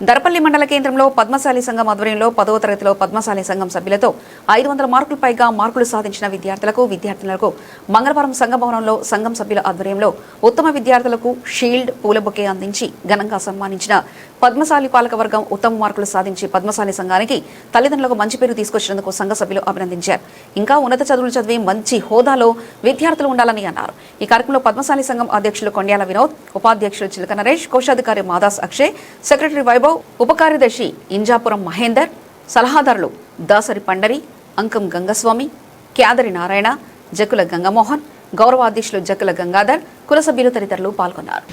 దర్పల్లి మండల కేంద్రంలో పద్మశాలి సంఘం ఆధ్వర్యంలో 10వ తరగతిలో పద్మశాలి సంఘం సభ్యులతో 500 మార్కులు పైగా మార్కులు సాధించిన విద్యార్థులకు మంగళవారం సంఘ భవనంలో సంఘం సభ్యుల ఆధ్వర్యంలో ఉత్తమ విద్యార్థులకు షీల్డ్ పూల బొకే అందించి ఘనంగా సన్మానించిన పద్మశాలి పాలకవర్గం ఉత్తమ మార్కులు సాధించి పద్మశాలి సంఘానికి తల్లిదండ్రులకు మంచి పేరు తీసుకొచ్చినందుకు సంఘ సభ్యులు అభినందించారు. ఇంకా ఉన్నత చదువులు చదివి మంచి హోదాలో విద్యార్థులు ఉండాలని అన్నారు. ఈ కార్యక్రమంలో పద్మశాలి సంఘం అధ్యక్షులు కొండ్యాల వినోద్, ఉపాధ్యక్షులు చిలక నరేష్, కోశాధికారి మాదాస్ అక్షయ్, సెక్రటరీ వైభవ్, ఉప కార్యదర్శి ఇంజాపురం మహేందర్, సలహాదారులు దాసరి పండరి, అంకం గంగస్వామి, క్యాదరి నారాయణ, జకుల గంగమోహన్, గౌరవ అధ్యక్షులు జకుల గంగాధర్, కుల సభ్యులు తదితరులు పాల్గొన్నారు.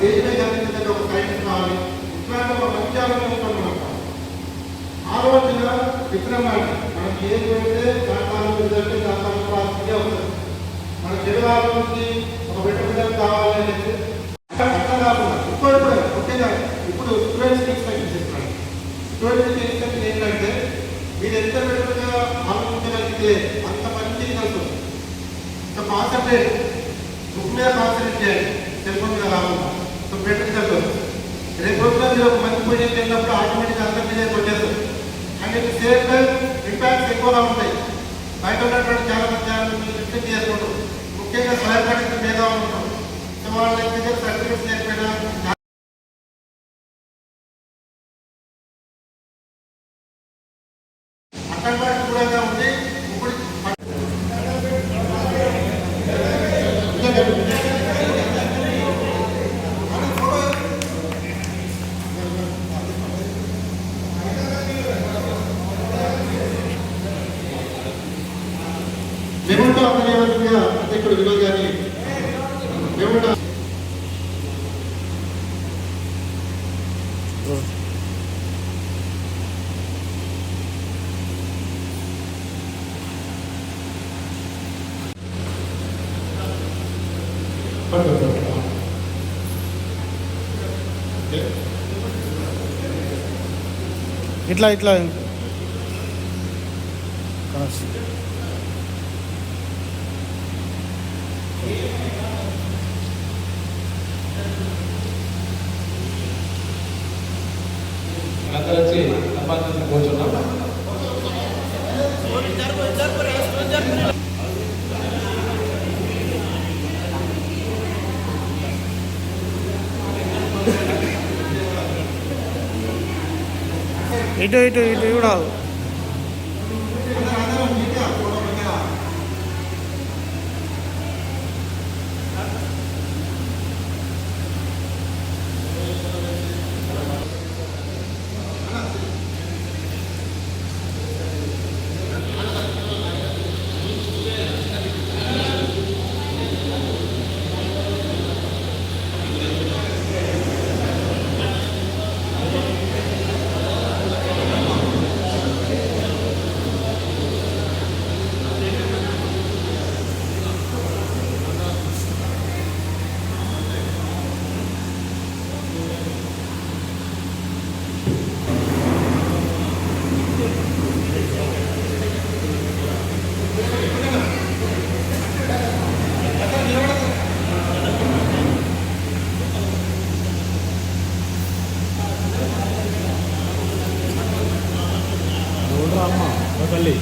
దేశమే గమనించే ఒక సైన్స్ కావాలి. ఇట్లాంటి ఒక మంచి ఆలోచన ఆ రోజున విక్రమాన్ని మనకి ఏం పెడితే దాంట్లో రిజల్ట్ దాంట్లో అవుతుంది. మన తెలుగు ఆలోచించి ఒక బిడ్డ కావాలి అనేది అర్థం కాకుండా ముఖ్యంగా ఇప్పుడు స్టూడెంట్స్కి ఎక్స్పెక్ట్ చేస్తున్నాను. స్టూడెంట్స్కి ఎక్స్పెక్ట్ ఏంటంటే మీరు ఎంత బిడ్డగా ఆలోచించగలిగితే అంత మంచి రిజల్ట్ వస్తుంది. సో కాన్సన్ట్రేట్ బుక్ మీద కాన్సన్ట్రేట్ చేయాలి, సెల్ఫోన్ మీద కాకుండా. సో బెటర్ రిజల్ట్ వస్తుంది. రేపు రోజుల్లో మీరు ఒక మంచి పొజిషన్ వెళ్ళినప్పుడు ఆటోమేటిక్గా అంత మీద వచ్చేస్తుంది. And it same time impacts ఎక్కువగా ఉంటాయి. బయట ఉన్నటువంటి చాలా మంది రిస్ట్రిక్ట్ చేసుకుంటారు. ముఖ్యంగా సహాయపడిన మీద ఉంటారు. సో వాళ్ళ దగ్గర సర్టిఫికేట్స్ లేకపోయినా అక్కడ కూడా ఉంది. ఇప్పుడు మేముంటూ అభినయంగా అధ్యక్షుడు వినోద్ గారిని మేముంటూ ఇట్లా ఇట్లా అందరూ వచ్చి సంపాదన కూర్చున్నాం. ఇటు ఇటు ఇటు కూడా తల్లి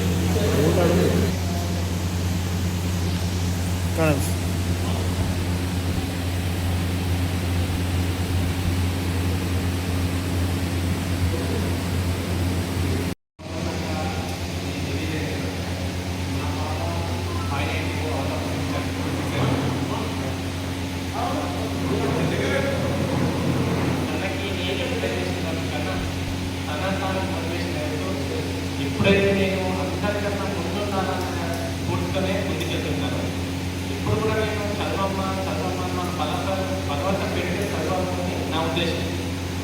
ఇప్పుడైతే నేను అందరికన్నా ముందున్నానన్న పూర్తిగానే ముందుకెళ్తున్నాను. ఇప్పుడు కూడా నేను చదవమ్మ మన భగవంతుని పెడితే చదవాలని నా ఉద్దేశం.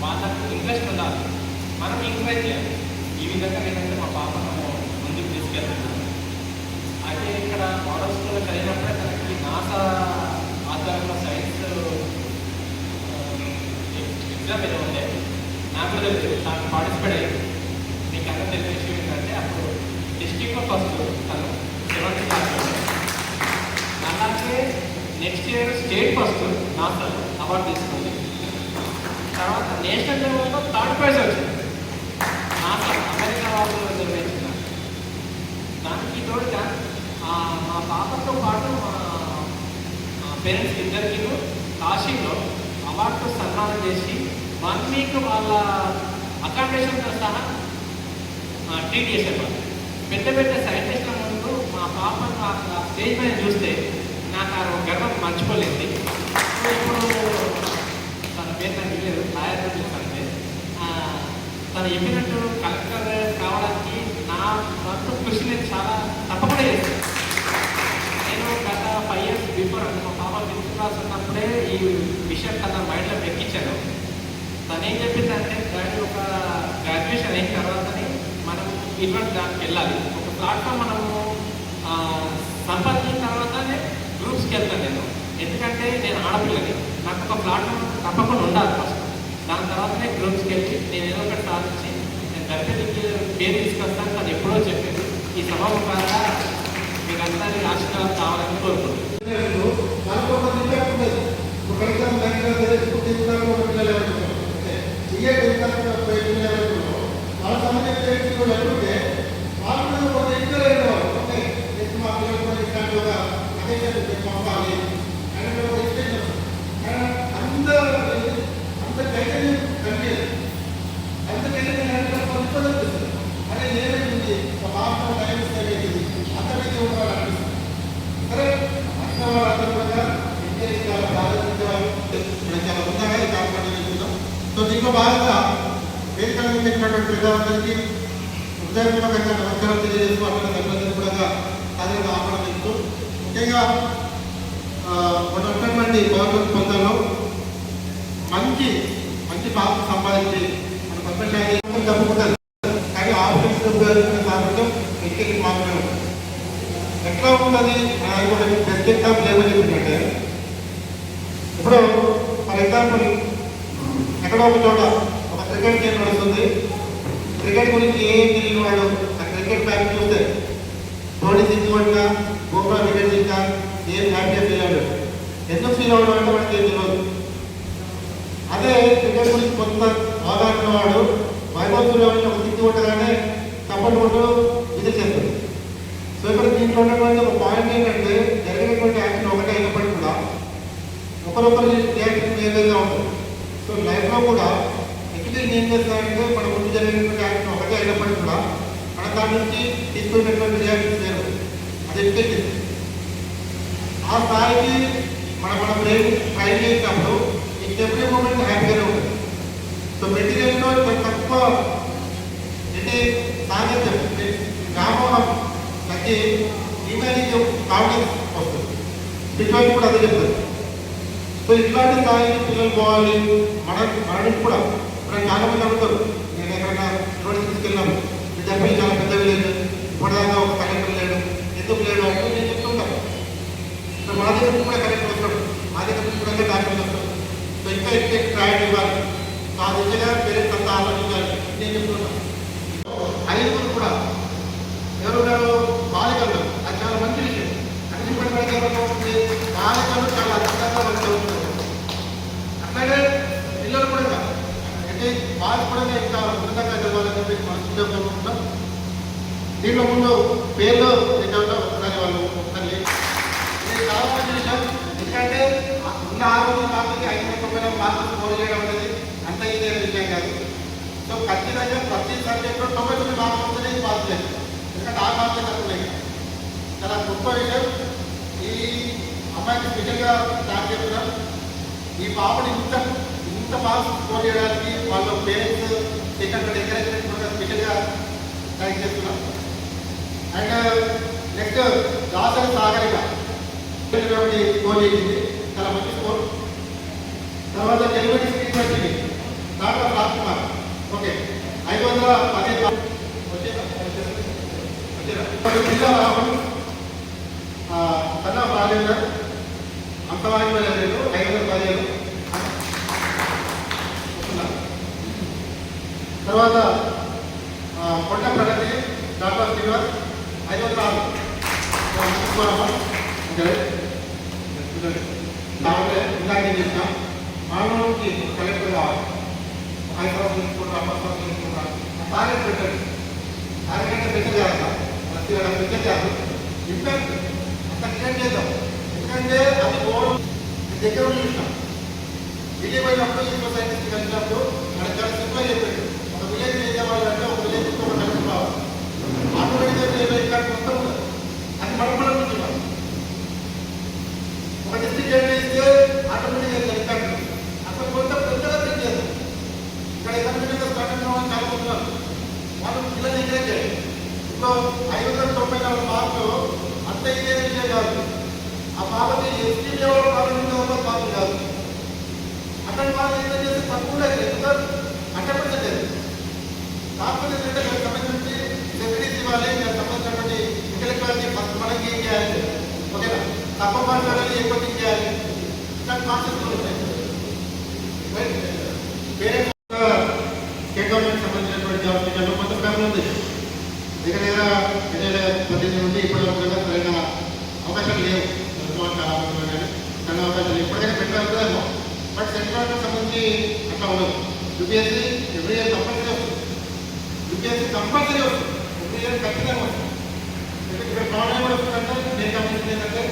వాళ్ళకు ఇంట్రెస్ట్ ఉండాలి. మనం ఎంకరేజ్ చేయాలి. ఈ విధంగా నేనైతే మా పాపను ముందుకు తీసుకెళ్తున్నాను. అయితే ఇక్కడ మోడల్ స్కూల్లో చదివినప్పుడే తనకి నాసా ఆధారంలో సైన్స్ ఎగ్జామ్ ఏదో ఉండే నాకు కూడా తెలుసు, నాకు పార్టిసిపేట్ అయ్యింది. మీకు అందరూ తెలిసిన విషయం ఏంటంటే అప్పుడు డిస్ట్రిక్ట్లో ఫస్ట్ తను 7th క్లాస్లో. అలాగే next year state first NASA award తీసుకుంది. తర్వాత నేషనల్ లెవెల్లో 3rd ప్రైజ్ వచ్చింది నాసా అమెరికా వాళ్ళు నిర్వహించిన. దానికి తోడుగా మా పాపతో పాటు మా పేరెంట్స్ ఇద్దరికి కాశీలో అవార్డుతో సన్మానం చేసి 1 వీక్ వాళ్ళ అకామిడేషన్తో సహా ట్రీట్ చేసేవాళ్ళు. పెద్ద పెద్ద సైంటిస్టుల ముందు మా పాపను స్టేజ్ మీద చూస్తే నాకు ఆ గర్వం మర్చిపోలేదు. ఇప్పుడు తన పేరు నాకు తెలియదు, లాయర్ చూస్తుంటే తను చెప్పినట్టు కలెక్టర్ కావడానికి నా వంతు కృషి నేను చాలా తప్పకుండా చేస్తాను. నేను గత 5 years బిఫోర్ అంటే మా పాప 5th క్లాస్ ఉన్నప్పుడే ఈ విషయం తన మైండ్లో ఎక్కించాను. తను ఏం చెప్పిందంటే డాడీ ఒక గ్రాడ్యుయేషన్ అయిన తర్వాతనే మనం ఇటువంటి దానికి వెళ్ళాలి, ఒక ప్లాట్ఫామ్ మనము సంపాదించిన తర్వాతనే గ్రూప్స్కి వెళ్తాను నేను. ఎందుకంటే నేను ఆడపిల్లని, నాకు ఒక ప్లాట్ఫామ్ తప్పకుండా ఉండాలి ఫస్ట్. దాని తర్వాతనే గ్రూప్స్కి వెళ్ళి నేను ఏదో ఒకటి సాధించి నేను గర్భిణికి పేరు తీసుకొస్తాను. తను ఎప్పుడో చెప్పింది. ఈ సభాముఖంగా మీరందరి ఆశీర్వాదం కావాలని కోరుకుంటున్నాను. దీంట్లో భాగంగా వేదికల మీద పెట్టినటువంటి ప్రజలందరికీ హృదయపూర్వకంగా నమస్కారం తెలియజేస్తూ అక్కడ ధన్యవాదాలు కూడా అదే ఆహ్వానిస్తూ ముఖ్యంగా మన ఉన్నటువంటి గవర్నమెంట్ పొందల్లో మంచి మంచి పాత్ర సంపాదించి మన పద్మశాలి తప్పుకుంటారు. కానీ ఆఫీస్ ఉపయోగించిన సామర్థ్యం వ్యక్తికి మాత్రమే. ఎట్లా ఉన్నది కూడా బెస్ట్ ఎగ్జాంపుల్ ఏమని చెప్పినట్టే, ఇప్పుడు ఫర్ ఎగ్జాంపుల్ ఎక్కడో ఒక చోట ఒక క్రికెట్ గేమ్ నడుస్తుంది. క్రికెట్ గురించి ఏం తెలియని వాడు ఆ క్రికెట్ మ్యాచ్ చూస్తే ధోని సిద్ధువంగా గోపురా వికెట్ ఇంకా ఏం హ్యాపీగా ఫీల్ అవ్వడు. ఎందుకు ఫీల్ అవ్వడం అంటే వాడికి ఏం తెలియదు. అదే క్రికెట్ గురించి కొంత అవగాహన వాడు వైభవ్ సూర్యవంశం ఒక సిద్ధి కొట్టగానే చప్పట్లు కొట్టు విధి చేస్తాడు. సో ఇక్కడ దీంట్లో ఉన్నటువంటి ఒక పాయింట్ ఏంటంటే జరిగినటువంటి యాక్షన్ ఒకటే అయినప్పటికీ కూడా ఒకరొకరు రియాక్షన్ వేరేగా ఉంటుంది. సో లైఫ్లో కూడా ఎక్కితే ఏం చేస్తారంటే మన ముందు జరిగినటువంటి యాక్షన్ ఒకటే అయినప్పటికీ కూడా మన దాని నుంచి తీసుకున్నటువంటి రియాక్షన్ వేరు. అది ఎక్కింది ఆ స్థాయికి మన బ్రెయిన్ ట్రై చేసినప్పుడు ఈ ఎవ్రీ మూమెంట్ హ్యాపీగానే ఉంటుంది. సో మెటీరియల్లో తక్కువ అంటే సాంగత్యం వ్యామోహం తగ్గి ఈమెయిల్కి కాన్ఫిడెన్స్ వస్తుంది. బిట్వాయిన్ కూడా అదే చెప్తుంది. సో ఇట్లాంటి స్థాయికి పిల్లలు పోవాలి. మనకి కూడా ఇప్పుడు చాలా మంది అడుగుతారు, నేను ఎక్కడైనా రోడ్డు తీసుకెళ్ళాము, మీ దగ్గర చాలా పెద్ద విలేజ్, ఇప్పటిదాకా ఒక కలెక్టర్ లేడు, ఎందుకు లేడు అంటే నేను చెప్తుంటాను. సో మా దగ్గర కూడా కలెక్టర్ వస్తాడు, మా దగ్గర కూడా డాక్టర్ వస్తాడు. సో ఇంకా ఎక్కువ ట్రాయల్ ఇవ్వాలి. సో ఆ దిశగా పేరెంట్స్ అంతా ఆలోచించాలి నేను చెప్తున్నాను. 5 కూడా ఎవరున్నారు బాలికలు, అది చాలా మంచి విషయం. అన్ని ఇప్పటికీ ఏమవుతుంది, బాలికలు చాలా అద్భుతంగా మనం చదువుతున్నారు. అట్లాగే పిల్లలు కూడా అంటే వాళ్ళు కూడా ఇంకా ఉన్నతంగా చదవాలని చెప్పి మనం చూడకుండా దీంట్లో ముందు పేర్లు ఏంటంటే ఒకసారి వాళ్ళు ఒకసారి ఇది చాలా మంచి విషయం. ఎందుకంటే ఉన్న 6 మార్కులకి 590 మార్కులు స్కోర్ చేయడం అనేది అంత ఇదే విషయం కాదు. సో ఖచ్చితంగా ప్రతి సబ్జెక్ట్లో 99 మార్కులు వస్తేనే పాస్ చేస్తాం. ఎందుకంటే ఆ మార్కులు తక్కువ చాలా గొప్ప విషయం. ఈ అమ్మాయికి స్పెషల్గా స్టార్ట్ చేస్తున్నాం. ఈ పాపని ఇంత మార్క్స్ స్కోర్ చేయడానికి వాళ్ళ పేరెంట్స్ చేసినటువంటి ఎంకరేజ్మెంట్ కూడా స్పెషల్గా ట్రై చేస్తున్నాం. And next Dasari Sagarika score చేసింది, చాలా మంచి స్కోర్. తర్వాత డెలివరీ స్క్రీన్ వచ్చింది దాంట్లో రాజ్కుమార్. ఓకే 510 జిల్లా కన్నా బాధ్యత అంత వాడిపోలేదు 515 తర్వాత కొండ ప్రగతి డాక్టర్ శ్రీనివాస్ 506 కాబట్టి ఇందాక ఏం చేసినాం మానవుడికి కలెక్టర్ కావాలి హైదరాబాద్ తీసుకుంటారు అప్పట్లో తీసుకుంటారు టార్గెట్ పెట్టండి టార్గెట్ అంటే పెట్ట చేస్తాం పెట్ట చేస్తాం ఇంపాక్ట్ అంత క్రియేట్ చేద్దాం ఎందుకంటే అది ఓవర్ దగ్గర చూసినాం ఢిల్లీ పోయినప్పుడు ఇంకో సైంటిస్ట్ కలిసినప్పుడు మనకు చాలా సింపుల్ చెప్పాడు ఒక విలేజ్ ఏం చేయాలంటే ఒక విలేజ్ ఒక కలెక్టర్ కావాలి ఆటోమేటిక్గా ఇక్కడ మొత్తం అది మనం చూస్తున్నాం ఒక డిస్ట్రిక్ట్ ఏం చేస్తే ఆటోమేటిక్గా ఇంపాక్ట్ అసలు కొంత పెద్దగా థింక్ చేద్దాం ఇక్కడ ఎకనామిక్గా స్టార్ట్ అయిన చాలా ఉన్నారు వాళ్ళు పిల్లలు ఎంకరేజ్ చేయాలి ఇప్పుడు 594 మార్కులు అంత ఇదే విషయం కాదు ఆ బాబుకి ఎస్టీ లెవెల్ ప్రారంభించే బాబు కాదు అట్లాంటి వాళ్ళు ఏం చేస్తే తక్కువ అంటే కాకపోతే ఏంటంటే దానికి సంబంధించి సెక్యూరిటీస్ ఇవ్వాలి దానికి సంబంధించినటువంటి ఇంటెలెక్చువాలిటీ ఫస్ట్ మనకి ఏం చేయాలి ఓకేనా తక్కువ మాట్లాడాలి ఎక్కువ థింక్ చేయాలి ఇట్లాంటి కాన్సెప్ట్ ఉంటాయి వేరే స్టేట్ గవర్నమెంట్ సంబంధించినటువంటి జాబ్స్ కొంత ఫ్యామిలీ ఉంది దగ్గర 2018 నుండి ఇప్పటి వరకు సరైన అవకాశాలు లేవు చాలా మంది కానీ సరైన అవకాశాలు ఎప్పటికైనా బెటర్ అవుతుందేమో బట్ సెంట్రల్ గవర్నమెంట్ సంబంధించి అట్లా ఉండదు యూపీఎస్సీ ఎవ్రీ ఇయర్ కంపల్సరీ వస్తుంది యూపీఎస్సీ కంపల్సరీ వస్తుంది ఎవ్రీ ఇయర్ ఖచ్చితంగా వస్తుంది ఇక్కడ ప్రాబ్లం కూడా వస్తుందంటే నేను గమనించింది ఏంటంటే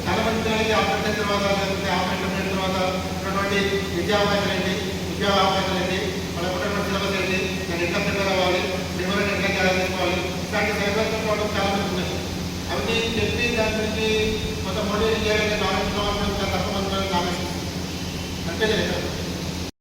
చాలా మంది దానికి ఆపరేషన్ తర్వాత లేకపోతే ఆపరేషన్ తర్వాత ఉన్నటువంటి విద్యా అవకాశాలు ఏంటి ఉద్యోగ అవకాశాలు ఏంటి వాళ్ళకు ఉన్నటువంటి సిలబస్ ఏంటి నేను ఎట్లా ప్రిపేర్ అవ్వాలి ప్రిపేర్ ఎట్లా తయారు చేసుకోవాలి ఇట్లాంటి సైబర్ ప్రాబ్లమ్ చాలా మంది ఉన్నాయి అవన్నీ చెప్పి దాని గురించి కొంత మోటివేషన్ చేయాలంటే నాలెడ్జ్ కావాలంటే తక్కువ మంది నాలెడ్జ్ అంటే